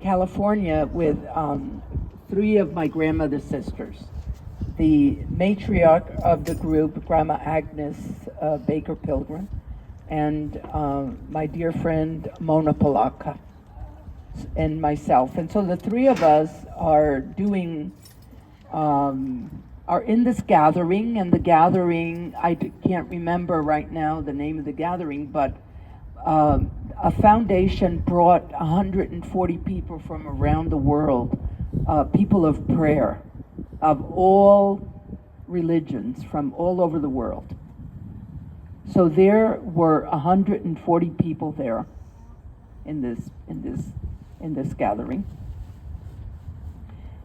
California with three of my grandmother's sisters. The matriarch of the group, Grandma Agnes Baker Pilgrim, and my dear friend Mona Palaka, and myself. And so the three of us are doing, are in this gathering, and the gathering, can't remember right now the name of the gathering, but a foundation brought 140 people from around the world, people of prayer, of all religions from all over the world. So there were 140 people there in this gathering.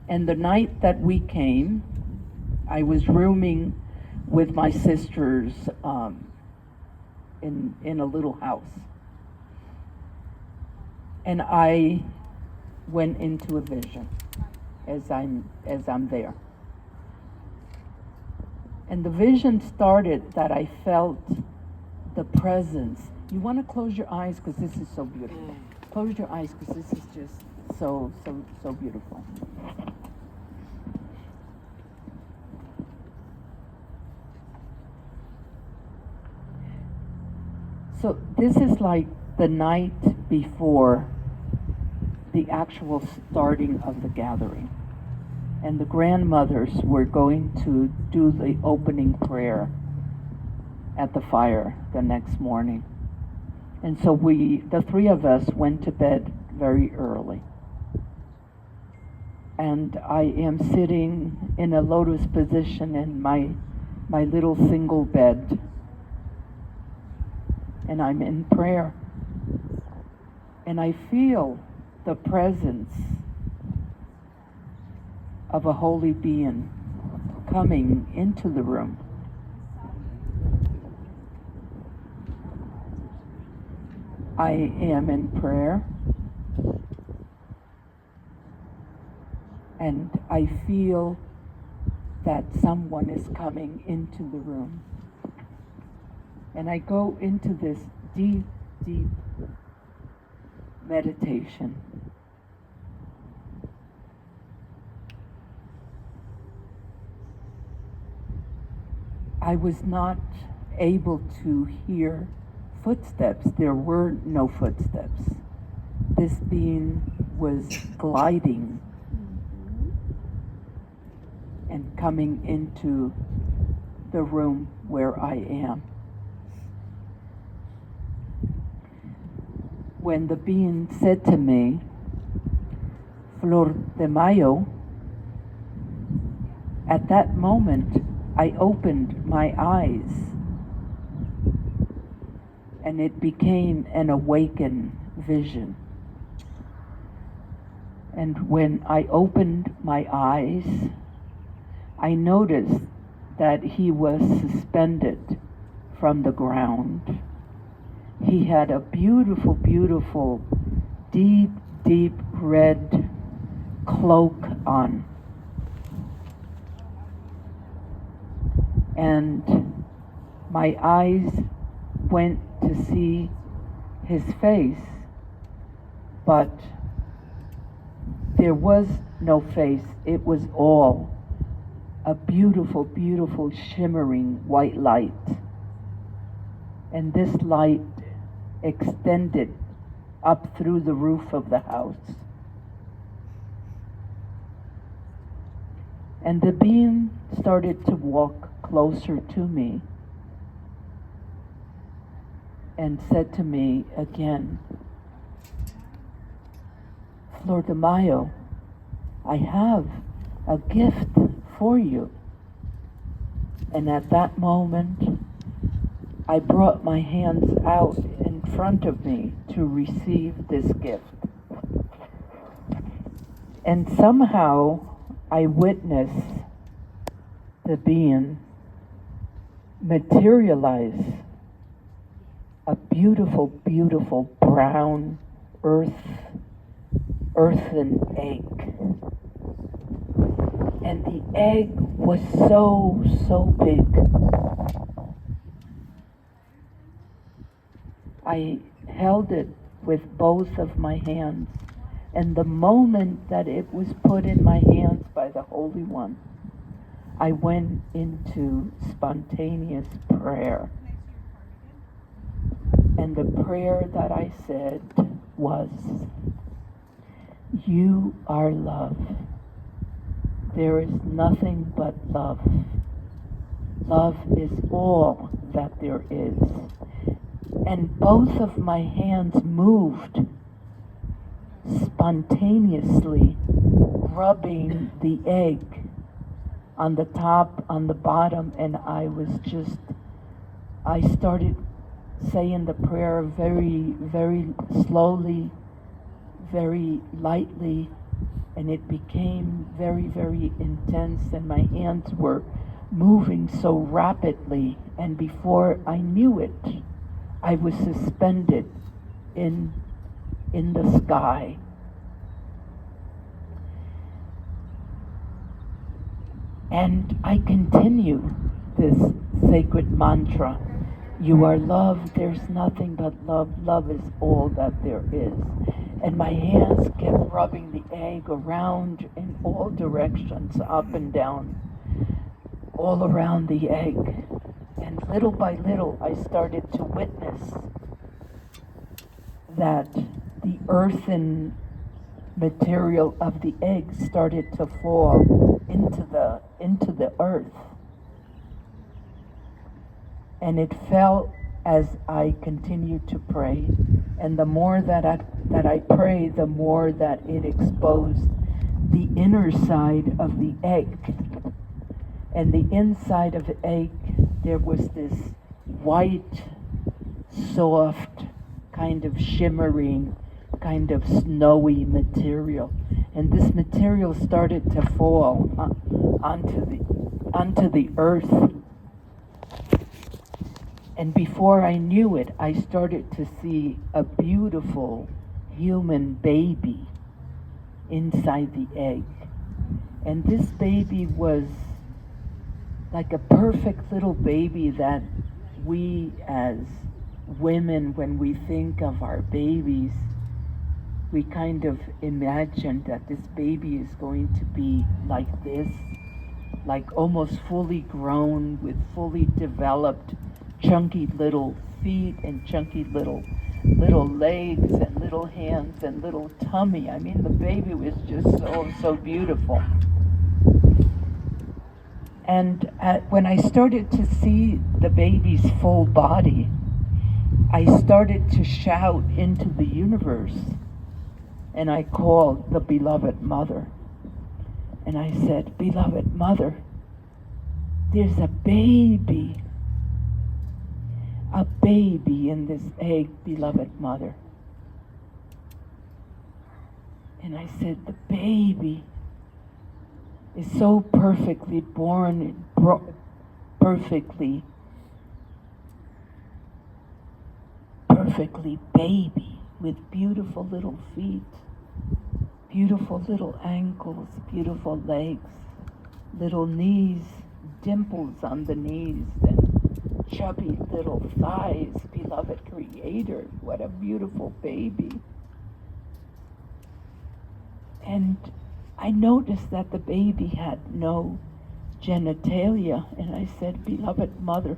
And the night that we came, I was rooming with my sisters in a little house. And I went into a vision as I'm there. And the vision started that I felt the presence. You want to close your eyes because this is so beautiful. Close your eyes because this is just so beautiful. So this is like the night before the actual starting of the gathering. And the grandmothers were going to do the opening prayer at the fire the next morning. And so the three of us, went to bed very early. And I am sitting in a lotus position in my little single bed. And I'm in prayer. And I feel the presence of a holy being coming into the room. I am in prayer, and I feel that someone is coming into the room. And I go into this deep, deep meditation. I was not able to hear footsteps. There were no footsteps. This being was gliding and coming into the room where I am. When the being said to me, Flordemayo, at that moment I opened my eyes and it became an awakened vision. And when I opened my eyes, I noticed that he was suspended from the ground. He had a beautiful, beautiful, deep, deep red cloak on. And my eyes went to see his face, but there was no face. It was all a beautiful, beautiful, shimmering white light. And this light extended up through the roof of the house. And the being started to walk closer to me and said to me again, Flordemayo, I have a gift for you. And at that moment, I brought my hands out in front of me to receive this gift. And somehow I witnessed the being materialize a beautiful, beautiful brown earthen egg. And the egg was so big. I held it with both of my hands And the moment that it was put in my hands by the Holy One, I went into spontaneous prayer. And the prayer that I said was, "You are love. There is nothing but love. Love is all that there is." And both of my hands moved spontaneously, rubbing the egg on the top, on the bottom, and I started saying the prayer very, very slowly, very lightly, and it became very, very intense, and my hands were moving so rapidly, and before I knew it, I was suspended in the sky. And I continue this sacred mantra. You are love, there's nothing but love. Love is all that there is. And my hands kept rubbing the egg around in all directions, up and down, all around the egg. And little by little, I started to witness that the earthen material of the egg started to fall into the earth. And it fell as I continued to pray. And the more that I pray, the more that it exposed the inner side of the egg. And the inside of the egg, there was this white, soft, kind of shimmering, kind of snowy material. And this material started to fall onto the earth. And before I knew it, I started to see a beautiful human baby inside the egg. And this baby was like a perfect little baby that we as women, when we think of our babies, we kind of imagine that this baby is going to be like this, like almost fully grown with fully developed chunky little feet and chunky little legs and little hands and little tummy. I mean, the baby was just so beautiful. And when I started to see the baby's full body, I started to shout into the universe, and I called the beloved mother. And I said, "Beloved mother, there's a baby in this egg, beloved mother." And I said, "The baby is so perfectly born, perfectly baby, with beautiful little feet, beautiful little ankles, beautiful legs, little knees, dimples on the knees, and chubby little thighs. Beloved Creator, what a beautiful baby." And I noticed that the baby had no genitalia, and I said, "Beloved mother,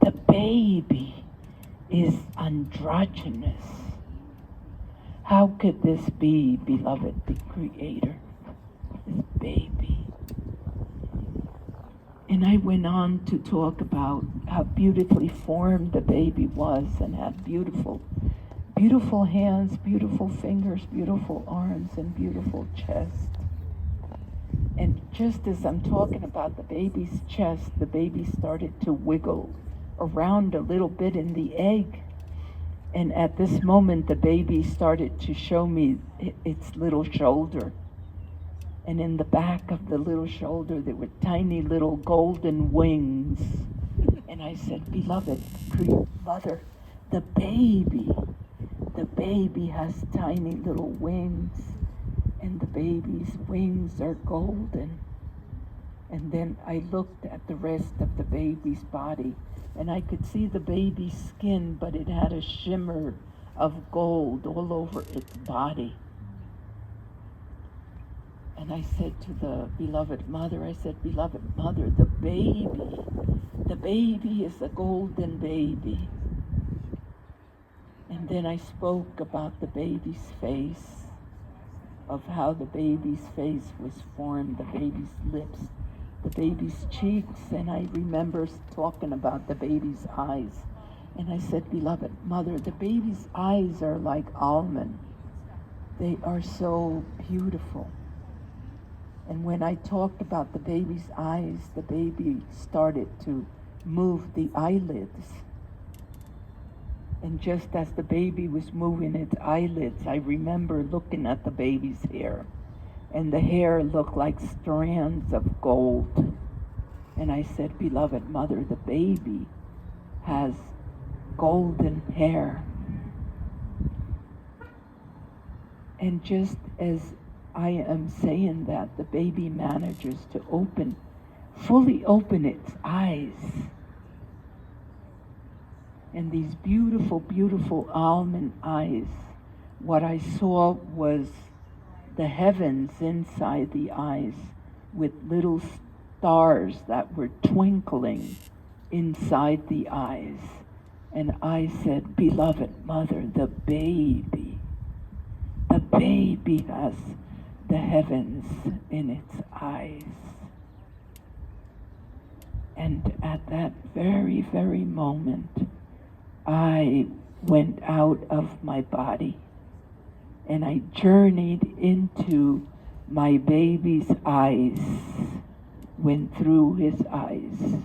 the baby is androgynous. How could this be, beloved the Creator, this baby?" And I went on to talk about how beautifully formed the baby was, and had beautiful hands, beautiful fingers, beautiful arms, and beautiful chest. And just as I'm talking about the baby's chest, the baby started to wiggle around a little bit in the egg. And at this moment, the baby started to show me its little shoulder. And in the back of the little shoulder, there were tiny little golden wings. And I said, "Beloved mother, the baby has tiny little wings, and the baby's wings are golden." And then I looked at the rest of the baby's body, and I could see the baby's skin, but it had a shimmer of gold all over its body. And I said to the beloved mother, I said, beloved mother, the baby is a golden baby. And then I spoke about the baby's face, of how the baby's face was formed, the baby's lips, the baby's cheeks, and I remember talking about the baby's eyes. And I said, beloved mother, the baby's eyes are like almond. They are so beautiful. And when I talked about the baby's eyes, the baby started to move the eyelids. And just as the baby was moving its eyelids, I remember looking at the baby's hair. And the hair looked like strands of gold. And I said, beloved mother, the baby has golden hair. And just as I am saying that, the baby manages to fully open its eyes. And these beautiful, beautiful almond eyes, what I saw was the heavens inside the eyes with little stars that were twinkling inside the eyes. And I said, beloved mother, the baby has the heavens in its eyes. And at that very, very moment, I went out of my body and I journeyed into my baby's eyes, went through his eyes,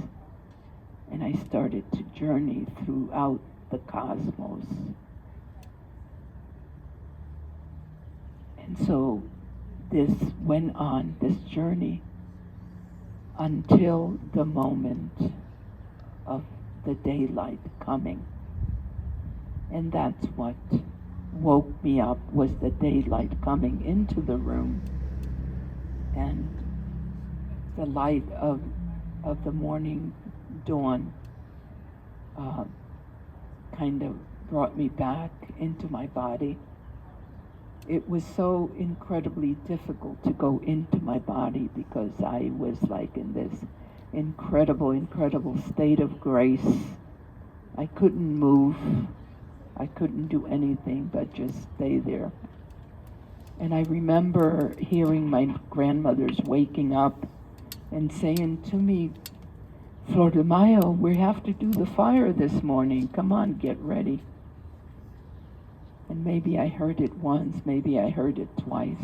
and I started to journey throughout the cosmos. And so this went on, this journey, until the moment of the daylight coming. And that's what woke me up, was the daylight coming into the room, and the light of the morning dawn kind of brought me back into my body. It was so incredibly difficult to go into my body because I was like in this incredible, incredible state of grace. I couldn't move. I couldn't do anything but just stay there. And I remember hearing my grandmothers waking up and saying to me, Flordemayo, we have to do the fire this morning. Come on, get ready. And maybe I heard it once, maybe I heard it twice.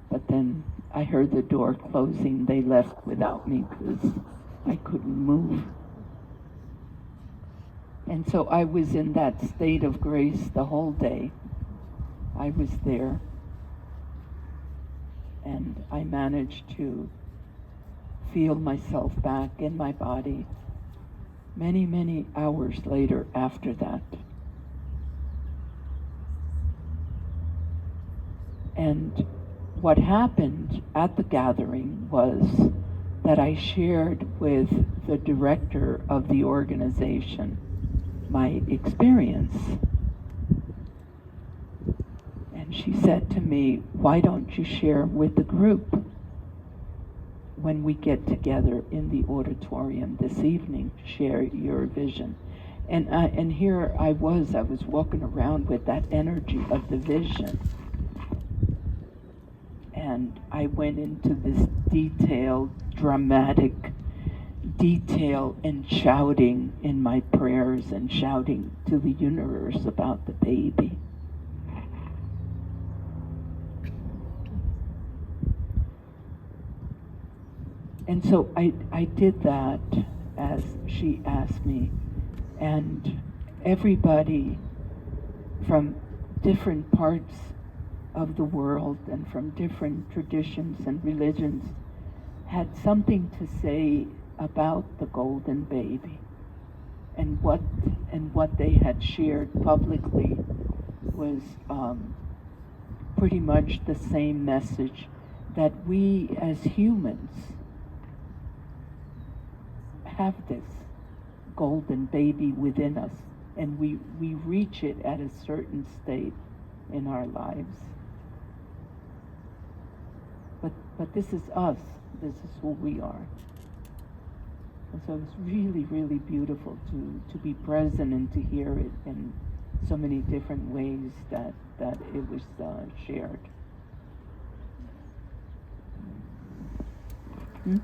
But then I heard the door closing. They left without me because I couldn't move. And so I was in that state of grace the whole day. I was there. And I managed to feel myself back in my body many, many hours later after that. And what happened at the gathering was that I shared with the director of the organization my experience. And she said to me, why don't you share with the group when we get together in the auditorium this evening, share your vision. And here I was walking around with that energy of the vision. And I went into this detailed, dramatic detail and shouting in my prayers and shouting to the universe about the baby. And so I did that as she asked me, and everybody from different parts of the world and from different traditions and religions had something to say about the golden baby, and what they had shared publicly was pretty much the same message, that we as humans have this golden baby within us, and we reach it at a certain state in our lives. but this is us. This is who we are. And so it's really, really beautiful to be present and to hear it in so many different ways that it was shared. Hmm?